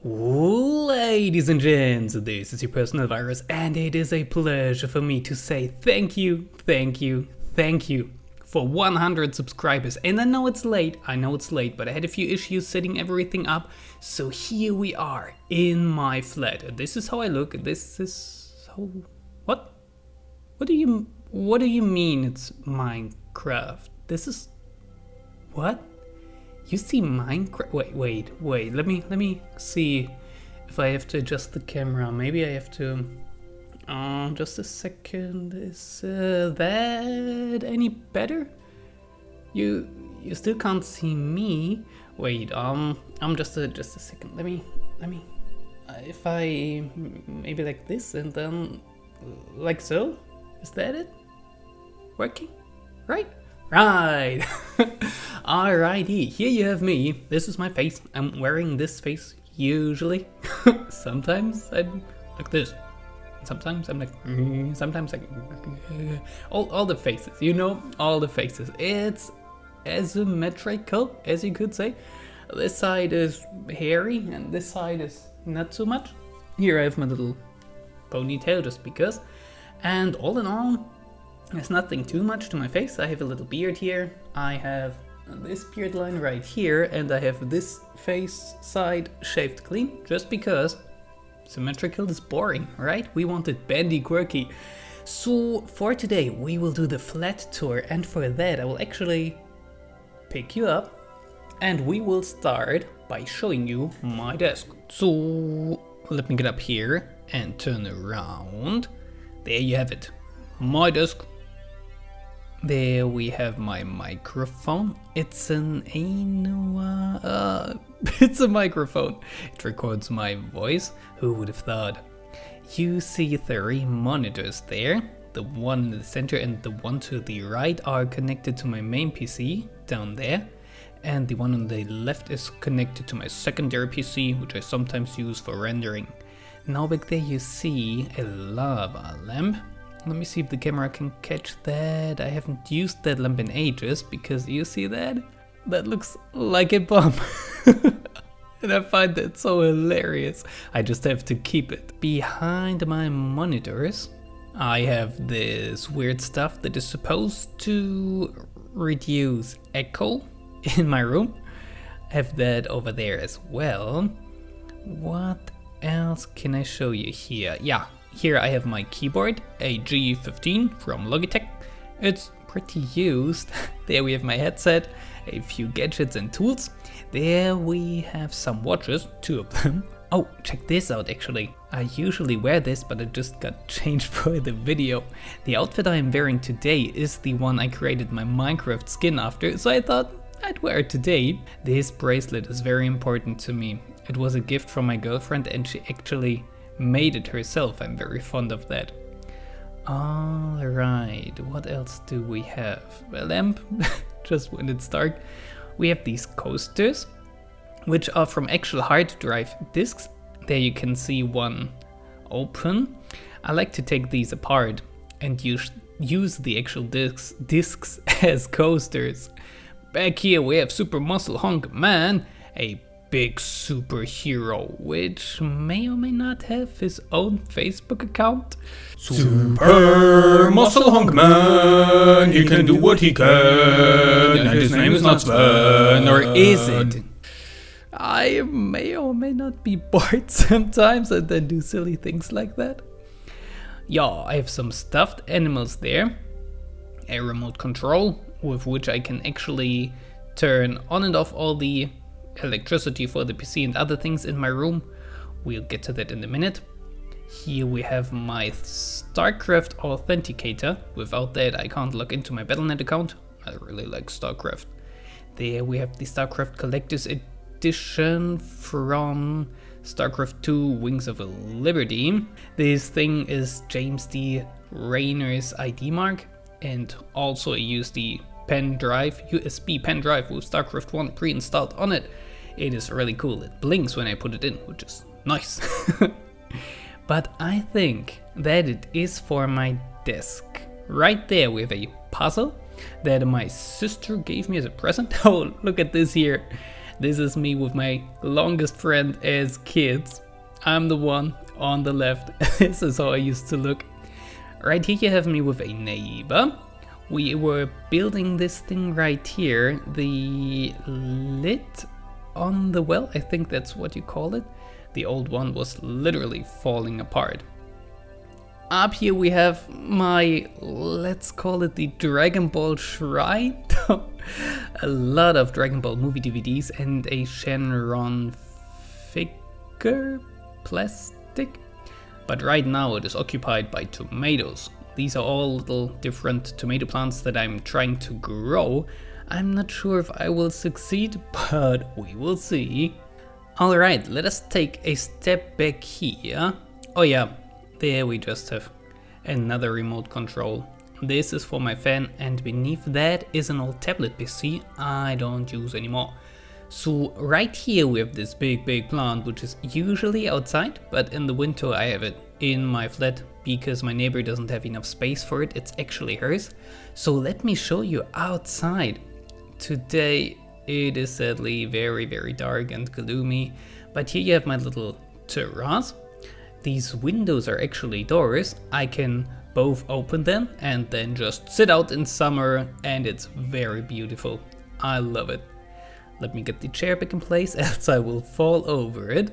Ladies and gents, this is your personal virus, and it is a pleasure for me to say thank you for 100 subscribers. And I know it's late, but I had a few issues setting everything up, so here we are in my flat. This is how I look. This is how... What? What do you mean it's Minecraft? This is... What? You see Minecraft? Wait. Let me see if I have to adjust the camera. Maybe I have to. Just a second. Is that any better? You still can't see me. Wait. Just a second. Let me. If I maybe like this and then like so. Is that it? Working? Right? Right! Alrighty, here you have me. This is my face. I'm wearing this face usually. Sometimes I'm like this. Sometimes I'm like, sometimes like, all the faces, you know, all the faces. It's asymmetrical, as you could say. This side is hairy and this side is not so much. Here I have my little ponytail just because. And all in all, there's nothing too much to my face. I have a little beard here, I have this beard line right here, and I have this face side shaved clean, just because symmetrical is boring, right? We want it bendy, quirky. So for today we will do the flat tour, and for that I will actually pick you up and we will start by showing you my desk. So let me get up here and turn around. There you have it, my desk. There we have my microphone. It's an it's a microphone. It records my voice. Who would have thought? You see 3 monitors there. The one in the center and the one to the right are connected to my main PC down there. And the one on the left is connected to my secondary PC, which I sometimes use for rendering. Now back there you see a lava lamp. Let me see if the camera can catch that. I haven't used that lamp in ages because you see that? That looks like a bomb. And I find that so hilarious. I just have to keep it. Behind my monitors, I have this weird stuff that is supposed to reduce echo in my room. I have that over there as well. What else can I show you here? Yeah. Here I have my keyboard, a G15 from Logitech. It's pretty used. There we have my headset, a few gadgets and tools. There we have some watches, 2 of them. Oh, check this out actually. I usually wear this, but it just got changed for the video. The outfit I am wearing today is the one I created my Minecraft skin after, so I thought I'd wear it today. This bracelet is very important to me. It was a gift from my girlfriend and she actually made it herself. I'm very fond of that. Alright, what else do we have? A lamp, just when it's dark. We have these coasters, which are from actual hard drive discs. There you can see one open. I like to take these apart and use the actual discs as coasters. Back here we have Super Muscle Hunk Man, a big superhero, which may or may not have his own Facebook account. Super Muscle Hunk Man, he can do what he can, and his name is not Sven. Or is it? I may or may not be bored sometimes and then do silly things like that. Yeah, I have some stuffed animals there. A remote control with which I can actually turn on and off all the electricity for the PC and other things in my room. We'll get to that in a minute. Here we have my StarCraft authenticator. Without that I can't log into my Battle.net account. I really like StarCraft. There we have the StarCraft Collector's Edition from StarCraft 2 Wings of Liberty. This thing is James D. Rayner's ID mark, and also I use the USB pen drive with StarCraft 1 pre-installed on it. It is really cool. It blinks when I put it in, which is nice. But I think that it is for my desk. Right there we have a puzzle that my sister gave me as a present. Oh, look at this here. This is me with my longest friend as kids. I'm the one on the left. This is how I used to look. Right here you have me with a neighbor. We were building this thing right here, the lid on the well, I think that's what you call it. The old one was literally falling apart. Up here we have my, let's call it the Dragon Ball shrine. A lot of Dragon Ball movie DVDs and a Shenron figure, plastic. But right now it is occupied by tomatoes. These are all little different tomato plants that I'm trying to grow. I'm not sure if I will succeed, but we will see. Alright, let us take a step back here. Oh yeah, there we just have another remote control. This is for my fan, and beneath that is an old tablet PC I don't use anymore. So right here we have this big plant, which is usually outside, but in the winter I have it in my flat because my neighbor doesn't have enough space for it. It's actually hers. So let me show you outside. Today it is sadly very dark and gloomy, but here you have my little terrace. These windows are actually doors. I can both open them and then just sit out in summer, and it's very beautiful. I love it. Let me get the chair back in place, else I will fall over it.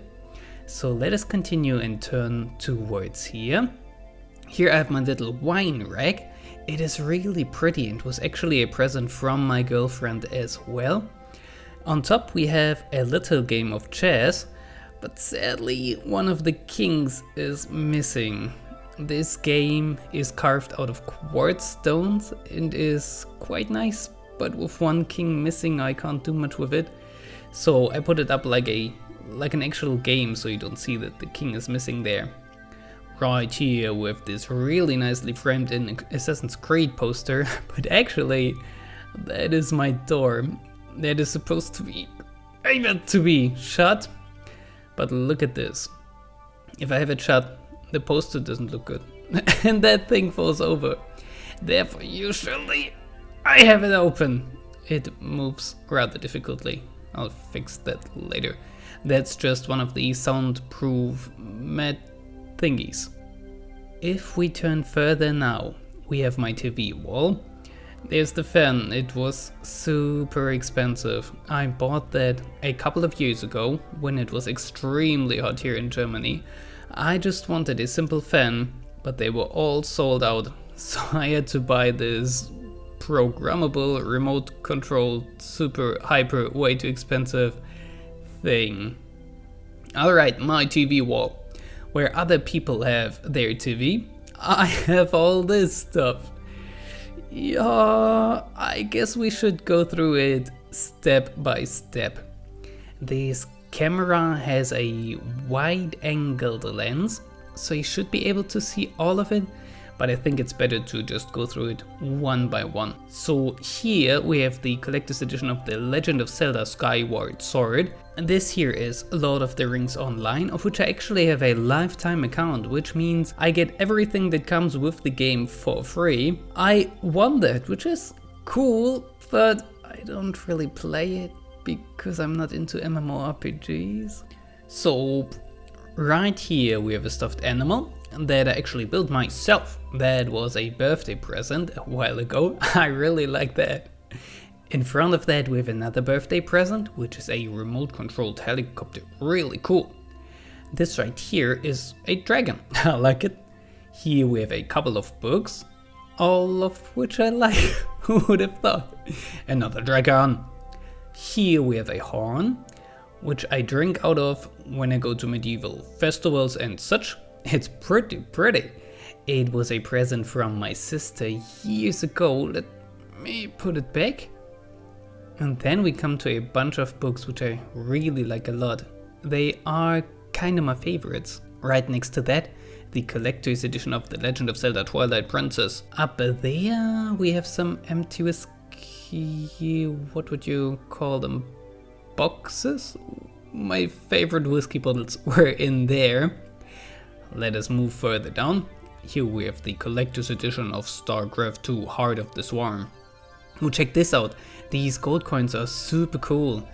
So let us continue and turn towards here. Here I have my little wine rack. It is really pretty and was actually a present from my girlfriend as well. On top we have a little game of chess, but sadly one of the kings is missing. This game is carved out of quartz stones and is quite nice, but with one king missing I can't do much with it. So I put it up like an actual game, so you don't see that the king is missing there. Right here with this really nicely framed in Assassin's Creed poster, but actually that is my door. That is supposed to be able to be shut, but look at this. If I have it shut, the poster doesn't look good and that thing falls over. Therefore usually I have it open. It moves rather difficultly. I'll fix that later. That's just one of the soundproof mat thingies. If we turn further now, we have my TV wall. There's the fan. It was super expensive. I bought that a couple of years ago when it was extremely hot here in Germany. I just wanted a simple fan, but they were all sold out, so I had to buy this programmable, remote controlled, super hyper, way too expensive thing. Alright, my TV wall. Where other people have their TV, I have all this stuff. Yeah, I guess we should go through it step by step. This camera has a wide-angled lens, so you should be able to see all of it, but I think it's better to just go through it one by one. So here we have the collector's edition of The Legend of Zelda Skyward Sword. And this here is Lord of the Rings Online, of which I actually have a lifetime account, which means I get everything that comes with the game for free. I won that, which is cool, but I don't really play it because I'm not into MMORPGs. So right here we have a stuffed animal that I actually built myself. That was a birthday present a while ago. I really like that. In front of that we have another birthday present, which is a remote controlled helicopter. Really cool. This right here is a dragon. I like it. Here we have a couple of books, all of which I like. Who would have thought? Another dragon. Here we have a horn, which I drink out of when I go to medieval festivals and such. It's pretty. It was a present from my sister years ago. Let me put it back. And then we come to a bunch of books which I really like a lot. They are kind of my favorites. Right next to that, the collector's edition of The Legend of Zelda Twilight Princess. Up there we have some empty whiskey, what would you call them, boxes? My favorite whiskey bottles were in there. Let us move further down. Here we have the collector's edition of StarCraft 2 Heart of the Swarm. Oh, check this out. These gold coins are super cool.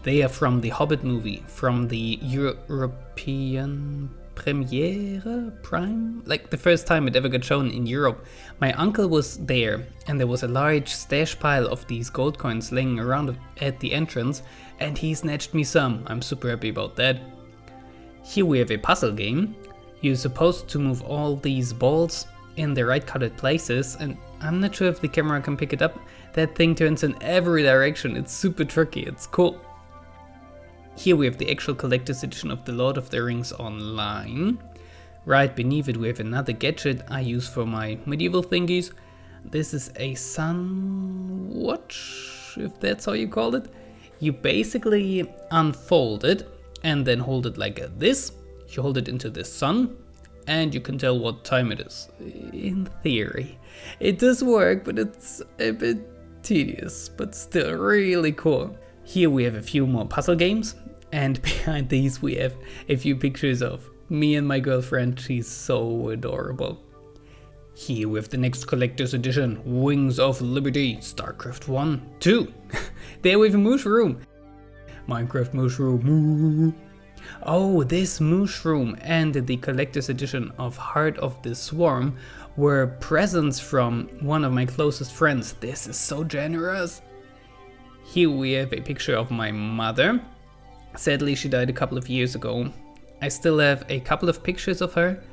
They are from the Hobbit movie, from the European premiere prime, like the first time it ever got shown in Europe. My uncle was there, and there was a large stash pile of these gold coins laying around at the entrance, and he snatched me some. I'm super happy about that. Here we have a puzzle game. You're supposed to move all these balls in the right colored places, and I'm not sure if the camera can pick it up. That thing turns in every direction. It's super tricky. It's cool. Here we have the actual collector's edition of The Lord of the Rings online. Right beneath it we have another gadget I use for my medieval thingies. This is a sun watch, if that's how you call it. You basically unfold it and then hold it like this. You hold it into the sun and you can tell what time it is. In theory. It does work, but it's a bit tedious, but still really cool. Here we have a few more puzzle games, and behind these we have a few pictures of me and my girlfriend. She's so adorable. Here we have the next collector's edition, Wings of Liberty, StarCraft 1, 2. There we have a mushroom. Minecraft mushroom. Oh, this mushroom and the collector's edition of Heart of the Swarm were presents from one of my closest friends. This is so generous. Here we have a picture of my mother. Sadly, she died a couple of years ago. I still have a couple of pictures of her.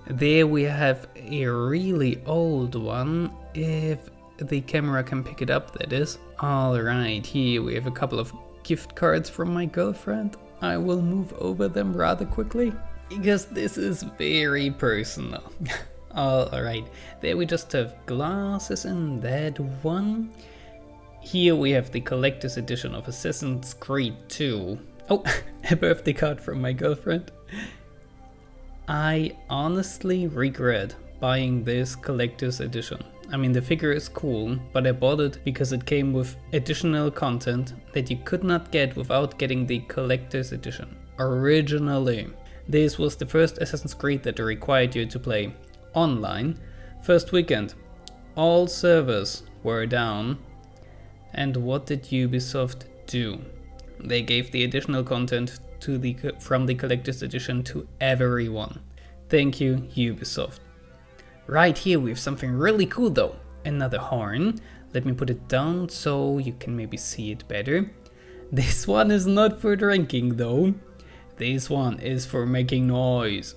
There we have a really old one, if the camera can pick it up, that is. Alright, here we have a couple of gift cards from my girlfriend. I will move over them rather quickly, because this is very personal. Alright, there we just have glasses in that one. Here we have the collector's edition of Assassin's Creed 2. Oh, a birthday card from my girlfriend. I honestly regret buying this collector's edition. I mean, the figure is cool, but I bought it because it came with additional content that you could not get without getting the collector's edition. Originally, this was the first Assassin's Creed that required you to play online. First weekend, all servers were down. And what did Ubisoft do? They gave the additional content from the collector's edition to everyone. Thank you, Ubisoft. Right here we have something really cool though. Another horn. Let me put it down so you can maybe see it better. This one is not for drinking though. This one is for making noise.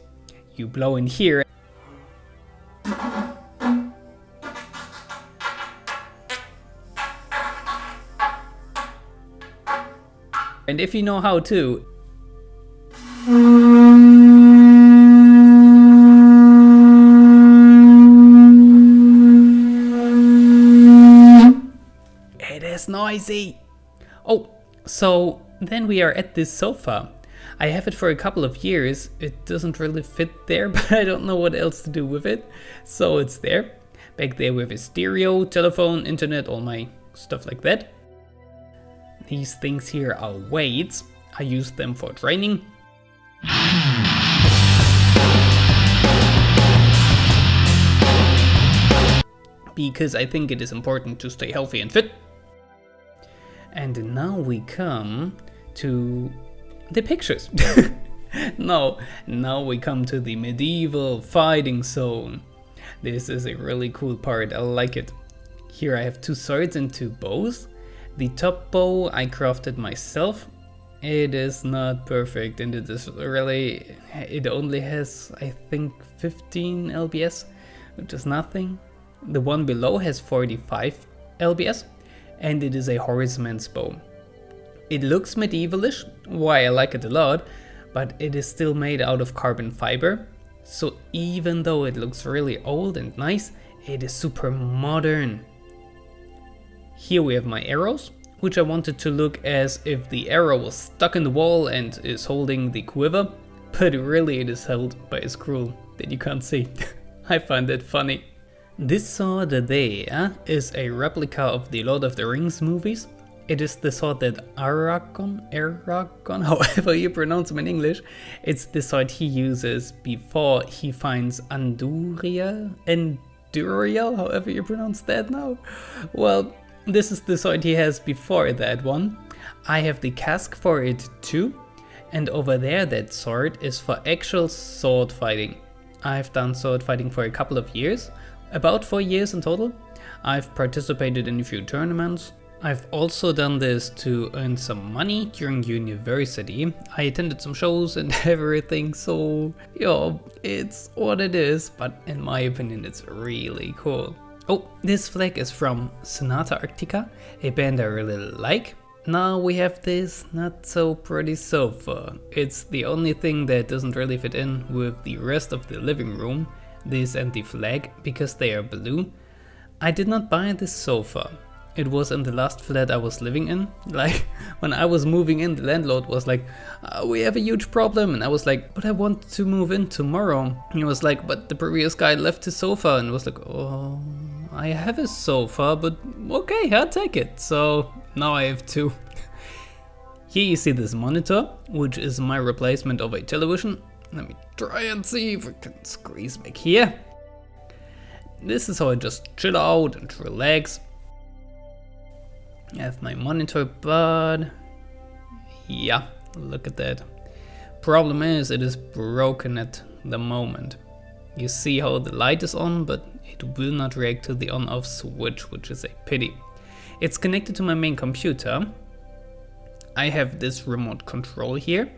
You blow in here. And if you know how to, it is noisy. Oh, so then we are at this sofa. I have it for a couple of years. It doesn't really fit there, but I don't know what else to do with it. So it's there. Back there we have a stereo, telephone, internet, all my stuff like that. These things here are weights. I use them for training. Because I think it is important to stay healthy and fit. And now we come to the pictures. No, now we come to the medieval fighting zone. This is a really cool part, I like it. Here I have 2 swords and 2 bows. The top bow I crafted myself. It is not perfect and it is really, it only has I think 15 lbs, which is nothing. The one below has 45 lbs and it is a horseman's bow. It looks medievalish, why I like it a lot, but it is still made out of carbon fiber. So even though it looks really old and nice, it is super modern. Here we have my arrows, which I wanted to look as if the arrow was stuck in the wall and is holding the quiver, but really it is held by a screw that you can't see. I find that funny. This sword there is a replica of the Lord of the Rings movies. It is the sword that Aragorn, however you pronounce him in English, it's the sword he uses before he finds Anduriel, however you pronounce that now. Well, this is the sword he has before that one. I have the cask for it too, and over there that sword is for actual sword fighting. I've done sword fighting for a couple of years, about 4 years in total. I've participated in a few tournaments. I've also done this to earn some money during university. I attended some shows and everything, so it's what it is, but in my opinion it's really cool. Oh, this flag is from Sonata Arctica, a band I really like. Now we have this not so pretty sofa. It's the only thing that doesn't really fit in with the rest of the living room, this and the flag, because they are blue. I did not buy this sofa. It was in the last flat I was living in. Like, when I was moving in, the landlord was like, we have a huge problem. And I was like, but I want to move in tomorrow. And he was like, but the previous guy left his sofa. And I was like, oh, I have a sofa, but okay, I'll take it. So now I have two. Here you see this monitor, which is my replacement of a television. Let me try and see if I can squeeze back here. This is how I just chill out and relax. I have my monitor, but yeah, look at that. Problem is, it is broken at the moment. You see how the light is on, but it will not react to the on-off switch, which is a pity. It's connected to my main computer. I have this remote control here,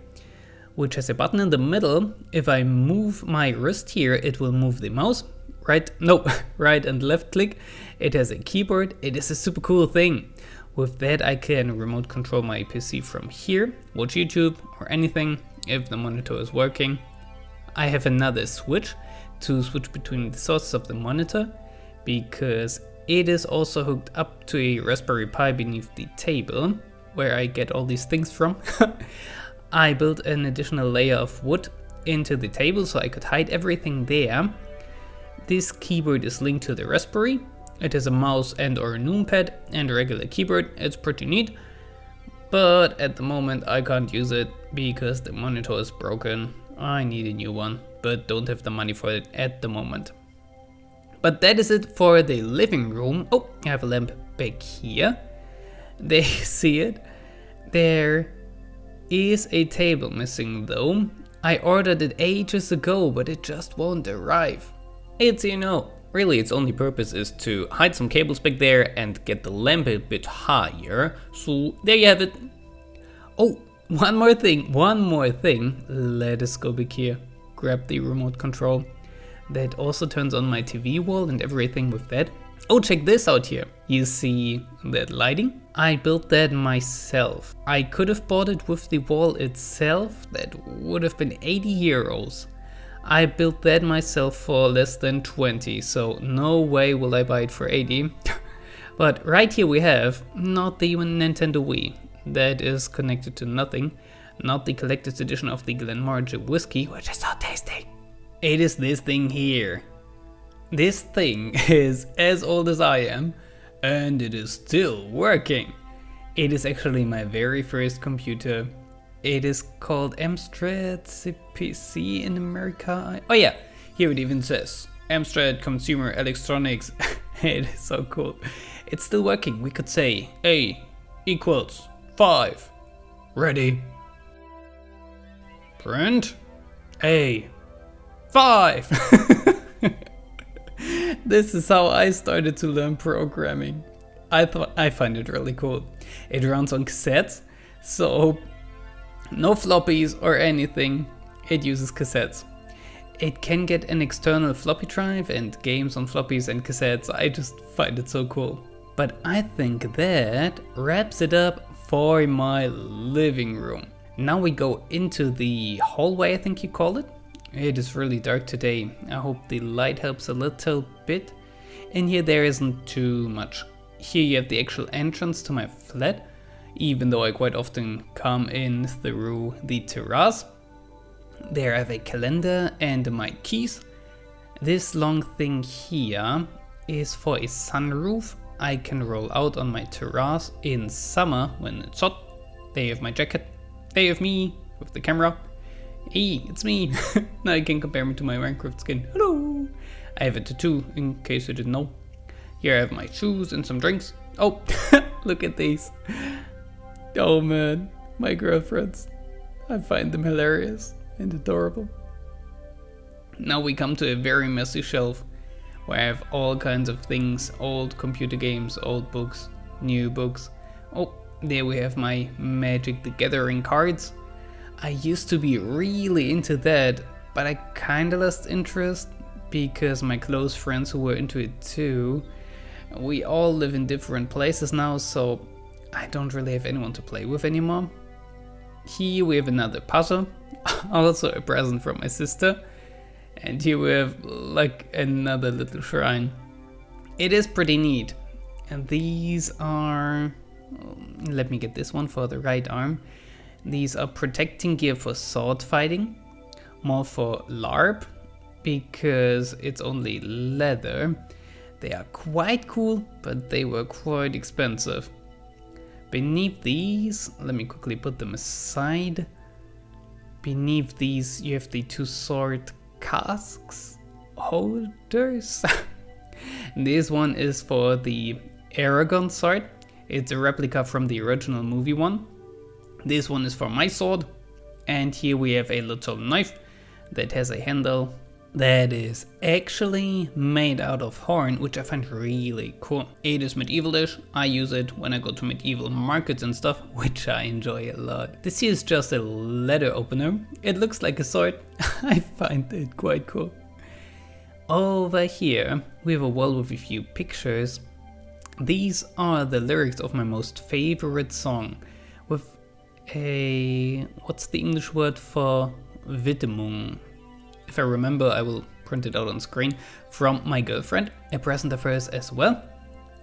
which has a button in the middle. If I move my wrist here, it will move the mouse. Right and left click. It has a keyboard. It is a super cool thing. With that I can remote control my PC from here, watch YouTube or anything if the monitor is working. I have another switch to switch between the sources of the monitor, because it is also hooked up to a Raspberry Pi beneath the table, where I get all these things from. I built an additional layer of wood into the table so I could hide everything there. This keyboard is linked to the Raspberry. It has a mouse and or a numpad and a regular keyboard. It's pretty neat, but at the moment I can't use it because the monitor is broken. I need a new one, but don't have the money for it at the moment. But that is it for the living room. Oh, I have a lamp back here. They see it. There is a table missing though. I ordered it ages ago, but it just won't arrive. Really its only purpose is to hide some cables back there and get the lamp a bit higher. So there you have it. Oh, one more thing. Let us go back here. Grab the remote control. That also turns on my TV wall and everything with that. Oh, check this out here. You see that lighting? I built that myself. I could have bought it with the wall itself. That would have been 80 euros. I built that myself for less than 20, so no way will I buy it for 80. But right here we have not the Nintendo Wii. That is connected to nothing. Not the collector's edition of the Glenmorangie whiskey, which is so tasty. It is this thing here. This thing is as old as I am, and it is still working. It is actually my very first computer. It is called Amstrad CPC in America. Oh yeah, here it even says Amstrad Consumer Electronics. It is so cool. It's still working. We could say A equals 5. Ready? Print A 5. This is how I started to learn programming. I find it really cool. It runs on cassettes, so no floppies or anything, it uses cassettes. It can get an external floppy drive and games on floppies and cassettes. I just find it so cool. But I think that wraps it up for my living room. Now we go into the hallway, I think you call it. It is really dark today. I hope the light helps a little bit. In here there isn't too much. Here you have the actual entrance to my flat, even though I quite often come in through the terrace. There I have a calendar and my keys. This long thing here is for a sunroof. I can roll out on my terrace in summer when it's hot. There you have my jacket. There you have me with the camera. Hey, it's me. Now you can compare me to my Minecraft skin. Hello. I have a tattoo in case you didn't know. Here I have my shoes and some drinks. Oh, look at these. Oh man, my girlfriends. I find them hilarious and adorable. Now we come to a very messy shelf where I have all kinds of things, old computer games, old books, new books. Oh, there we have my Magic the Gathering cards. I used to be really into that, but I kinda lost interest because my close friends who were into it too, we all live in different places now, so I don't really have anyone to play with anymore. Here we have another puzzle, also a present from my sister. And here we have like another little shrine. It is pretty neat. And these are, let me get this one for the right arm. These are protecting gear for sword fighting, more for LARP, because it's only leather. They are quite cool, but they were quite expensive. Beneath these, let me quickly put them aside. Beneath these you have the 2 sword casks holders. This one is for the Aragon sword. It's a replica from the original movie one. This one is for my sword. And here we have a little knife that has a handle that is actually made out of horn, which I find really cool. It is medieval-ish. I use it when I go to medieval markets and stuff, which I enjoy a lot. This here is just a letter opener. It looks like a sword. I find it quite cool. Over here, we have a wall with a few pictures. These are the lyrics of my most favorite song with a, what's the English word for Widmung? If I remember, I will print it out on screen, from my girlfriend, a present of hers as well.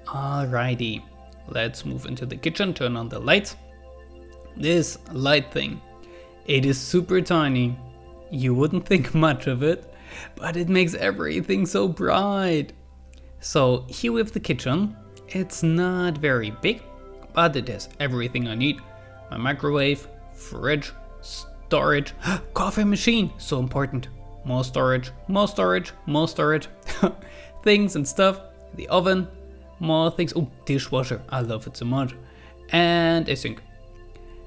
Alrighty, let's move into the kitchen, turn on the lights. This light thing, it is super tiny. You wouldn't think much of it, but it makes everything so bright. So here we have the kitchen. It's not very big, but it has everything I need. My microwave, fridge, storage, coffee machine, so important. More storage, more storage, more storage. Things and stuff. The oven, more things. Oh, dishwasher, I love it so much. And a sink.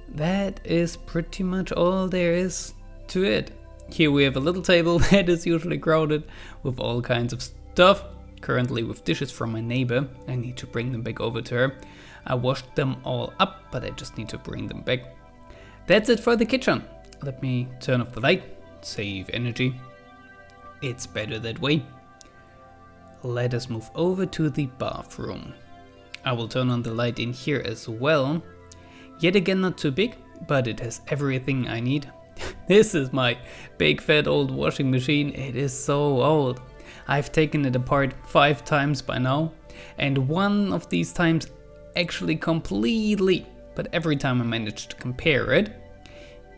That is pretty much all there is to it. Here we have a little table that is usually crowded with all kinds of stuff. Currently with dishes from my neighbor. I need to bring them back over to her. I washed them all up, but I just need to bring them back. That's it for the kitchen. Let me turn off the light. Save energy. It's better that way. Let us move over to the bathroom. I will turn on the light in here as well. Yet again, not too big, but it has everything I need. This is my big fat old washing machine. It is so old. I've taken it apart 5 times by now, and one of these times actually completely, but every time I managed to compare it.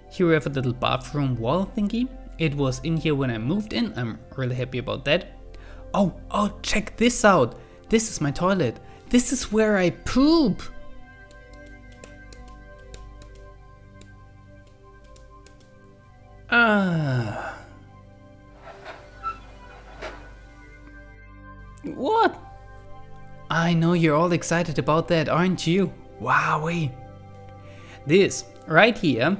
Here we have a little bathroom wall thingy. It was in here when I moved in. I'm really happy about that. Oh, check this out. This is my toilet. This is where I poop. What? I know you're all excited about that, aren't you? Wowee. This right here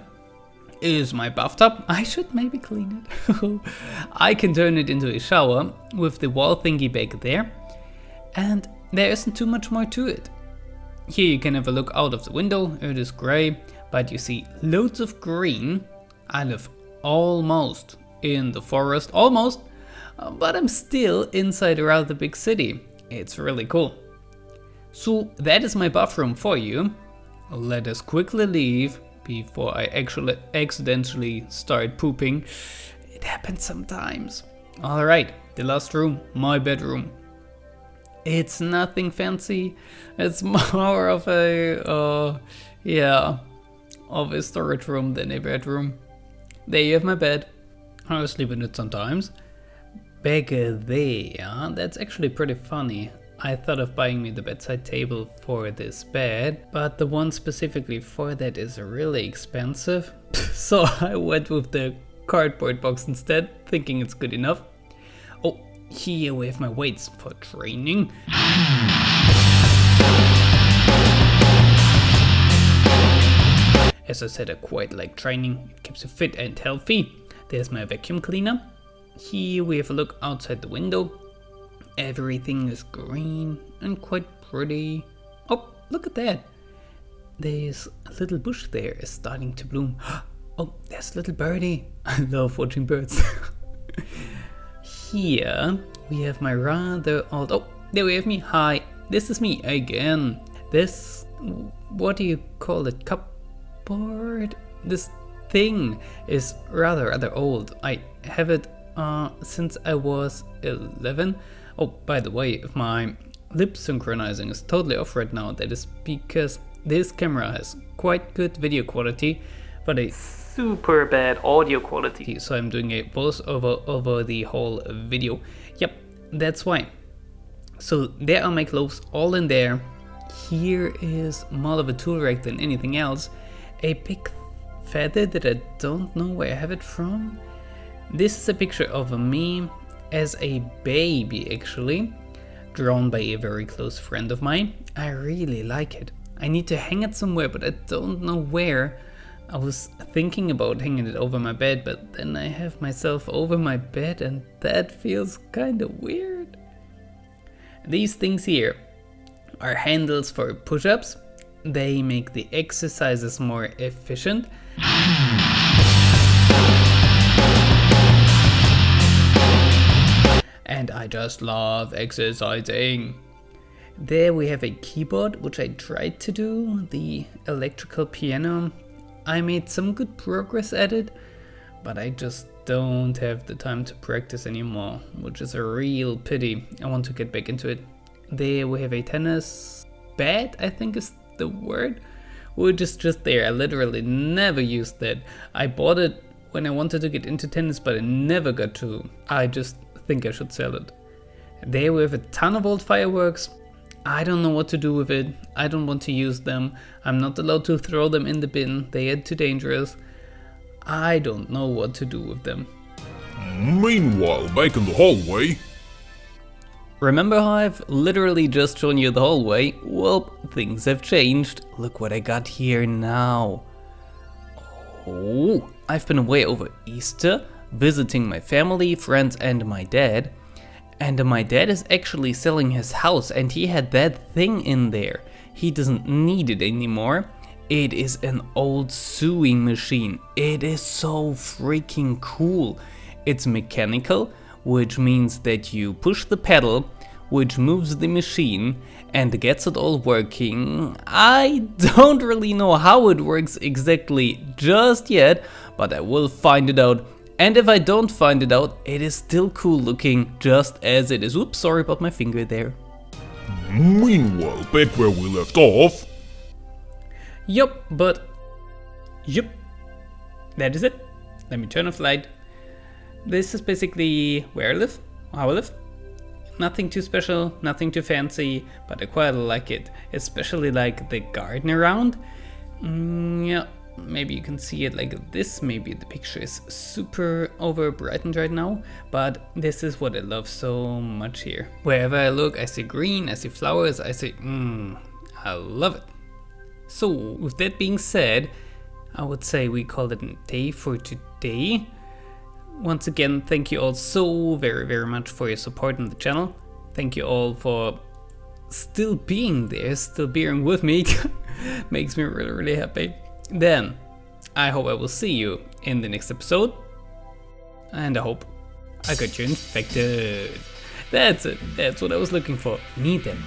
is my bathtub. I should maybe clean it. I can turn it into a shower with the wall thingy back there, and there isn't too much more to it. Here you can have a look out of the window. It is grey, but you see loads of green. I live almost in the forest, almost, but I'm still inside around the big city. It's really cool. So that is my bathroom for you. Let us quickly leave before I actually accidentally start pooping. It happens sometimes. Alright, the last room, my bedroom. It's nothing fancy. It's more of a, of a storage room than a bedroom. There you have my bed. I sleep in it sometimes. Back there, that's actually pretty funny. I thought of buying me the bedside table for this bed, but the one specifically for that is really expensive. So I went with the cardboard box instead, thinking it's good enough. Oh, here we have my weights for training. As I said, I quite like training, it keeps you fit and healthy. There's my vacuum cleaner. Here we have a look outside the window. Everything is green and quite pretty. Oh, look at that. There's a little bush there is starting to bloom. Oh, there's a little birdie. I love watching birds. Here we have my rather old... Oh, there we have me. Hi, this is me again. This, what do you call it? Cupboard? This thing is rather old. I have it since I was 11. Oh, by the way, if my lip synchronizing is totally off right now, that is because this camera has quite good video quality, but a super bad audio quality. So I'm doing a voiceover over the whole video. Yep, that's why. So there are my clothes all in there. Here is more of a tool rack than anything else. A big feather that I don't know where I have it from. This is a picture of me as a baby, actually, drawn by a very close friend of mine. I really like it. I need to hang it somewhere, but I don't know where. I was thinking about hanging it over my bed, but then I have myself over my bed and that feels kind of weird. These things here are handles for push-ups. They make the exercises more efficient. And I just love exercising. There we have a keyboard, which I tried to do, the electrical piano. I made some good progress at it, but I just don't have the time to practice anymore, which is a real pity. I want to get back into it. There we have a tennis bat, I think is the word, which is just there. I literally never used that. I bought it when I wanted to get into tennis, but I never got to. I just think I should sell it. There we have a ton of old fireworks. I don't know what to do with it. I don't want to use them. I'm not allowed to throw them in the bin. They are too dangerous. I don't know what to do with them. Meanwhile, back in the hallway. Remember how I've literally just shown you the hallway? Well, things have changed. Look what I got here now. Oh, I've been away over Easter, visiting my family, friends and my dad. And my dad is actually selling his house and he had that thing in there. He doesn't need it anymore. It is an old sewing machine. It is so freaking cool. It's mechanical, which means that you push the pedal, which moves the machine and gets it all working. I don't really know how it works exactly just yet, but I will find it out. And if I don't find it out, it is still cool looking just as it is. Oops, sorry about my finger there. Meanwhile, back where we left off. Yup, that is it. Let me turn off the light. This is basically where I live, how I live. Nothing too special, nothing too fancy, but I quite like it. Especially like the garden around. Yeah. Maybe you can see it like this, maybe the picture is super over brightened right now, but this is what I love so much here. Wherever I look, I see green, I see flowers, I see, I love it. So with that being said, I would say we call it a day for today. Once again, thank you all so very much for your support on the channel. Thank you all for still being there, still bearing with me. Makes me really happy. Then, I hope I will see you in the next episode. And I hope I got you infected. That's it. That's what I was looking for. Need them.